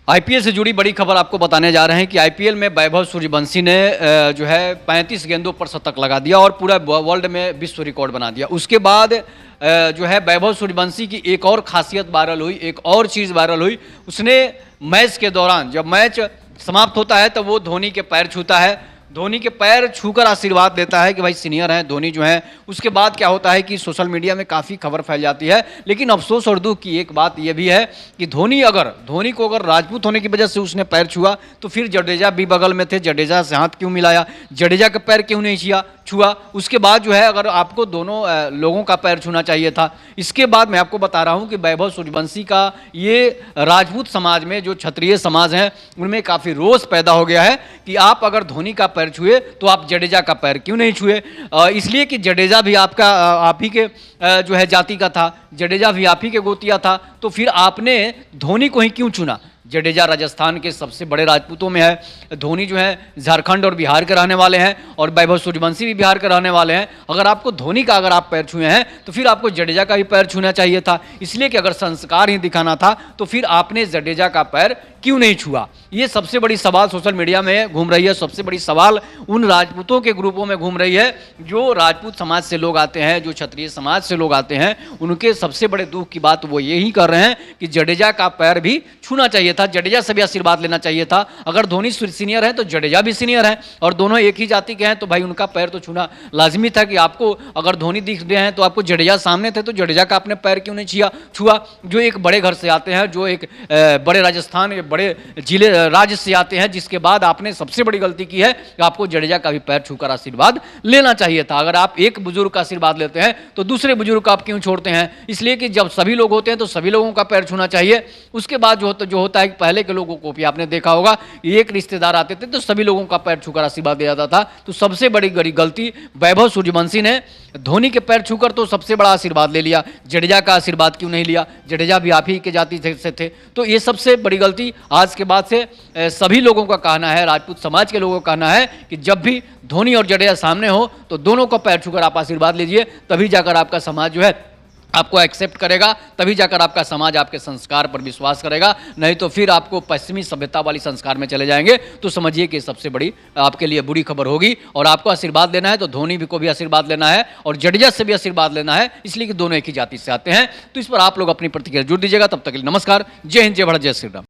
IPL से जुड़ी बड़ी खबर आपको बताने जा रहे हैं कि आईपीएल में वैभव सूर्यवंशी ने जो है 35 गेंदों पर शतक लगा दिया और पूरा वर्ल्ड में विश्व रिकॉर्ड बना दिया। उसके बाद जो है वैभव सूर्यवंशी की एक और खासियत वायरल हुई, एक और चीज़ वायरल हुई। उसने मैच के दौरान जब मैच समाप्त होता है तो वो धोनी के पैर छूता है, धोनी के पैर छूकर आशीर्वाद देता है कि भाई सीनियर हैं धोनी जो हैं। उसके बाद क्या होता है कि सोशल मीडिया में काफ़ी खबर फैल जाती है, लेकिन अफसोस और दुख की एक बात यह भी है कि धोनी को अगर राजपूत होने की वजह से उसने पैर छुआ तो फिर जडेजा भी बगल में थे, जडेजा से हाथ क्यों मिलाया, जडेजा का पैर क्यों नहीं छुआ। उसके बाद जो है अगर आपको दोनों लोगों का पैर छूना चाहिए था। इसके बाद मैं आपको बता रहा हूं कि वैभव सूर्यवंशी का ये राजपूत समाज में जो क्षत्रिय समाज हैं उनमें काफ़ी रोष पैदा हो गया है कि आप अगर धोनी का पैर छुए तो आप जडेजा का पैर क्यों नहीं छुए। इसलिए कि जडेजा भी आप ही के जो है जाति का था, जडेजा भी आप ही के गोतिया था, तो फिर आपने धोनी को ही क्यों चुना। जडेजा राजस्थान के सबसे बड़े राजपूतों में है, धोनी जो है झारखंड और बिहार के रहने वाले हैं और वैभव सूर्यवंशी भी बिहार के रहने वाले हैं। अगर आपको धोनी का अगर आप पैर छुए हैं तो फिर आपको जडेजा का भी पैर छूना चाहिए था। इसलिए कि अगर संस्कार ही दिखाना था तो फिर आपने जडेजा का पैर क्यों नहीं छुआ। ये सबसे बड़ी सवाल सोशल मीडिया में घूम रही है, सबसे बड़ी सवाल उन राजपूतों के ग्रुपों में घूम रही है जो राजपूत समाज से लोग आते हैं, जो क्षत्रिय समाज से लोग आते हैं। उनके सबसे बड़े दुख की बात वो यही कर रहे हैं कि जडेजा का पैर भी छूना चाहिए था, जडेजा से भी आशीर्वाद लेना चाहिए था। अगर धोनी सीनियर है तो जडेजा भी सीनियर है और दोनों एक ही जाति के हैं तो भाई उनका पैर तो छूना लाजमी था। कि आपको अगर धोनी दिख रहे हैं तो आपको जडेजा सामने थे तो जडेजा का आपने पैर क्यों नहीं छुआ। जो एक बड़े घर से आते हैं, जो एक बड़े राजस्थान बड़े जिले राज्य से आते हैं, जिसके बाद आपने सबसे बड़ी गलती की है कि आपको जडेजा का भी पैर छूकर आशीर्वाद लेना चाहिए था। अगर आप एक बुजुर्ग का आशीर्वाद लेते हैं तो दूसरे बुजुर्ग का आप क्यों छोड़ते हैं। इसलिए कि जब सभी लोग होते हैं तो सभी लोगों का पैर छूना चाहिए। उसके बाद जो होता है कि पहले के लोगों को भी आपने देखा होगा, एक रिश्तेदार आते थे तो सभी लोगों का पैर छूकर आशीर्वाद दिया जाता था। तो सबसे बड़ी गलती वैभव सूर्यवंशी ने धोनी के पैर छूकर तो सबसे बड़ा आशीर्वाद ले लिया, जडेजा का आशीर्वाद क्यों नहीं लिया। जडेजा भी आप ही के जाति से थे। तो ये सबसे बड़ी गलती आज के बाद से सभी लोगों का कहना है, राजपूत समाज के लोगों का कहना है कि जब भी धोनी और जडेजा सामने हो तो दोनों को पैर छूकर आप आशीर्वाद लीजिए, तभी जाकर आपका समाज जो है आपको एक्सेप्ट करेगा, तभी जाकर आपका समाज आपके संस्कार पर विश्वास करेगा। नहीं तो फिर आपको पश्चिमी सभ्यता वाली संस्कार में चले जाएंगे तो समझिए कि सबसे बड़ी आपके लिए बुरी खबर होगी। और आपको आशीर्वाद लेना है तो धोनी को भी आशीर्वाद लेना है और जडेजा से भी आशीर्वाद लेना है, इसलिए कि दोनों एक ही जाति से आते हैं। तो इस पर आप लोग अपनी प्रतिक्रिया जरूर दीजिएगा। तब तक के लिए नमस्कार, जय हिंद, जय भारत, जय श्री राम।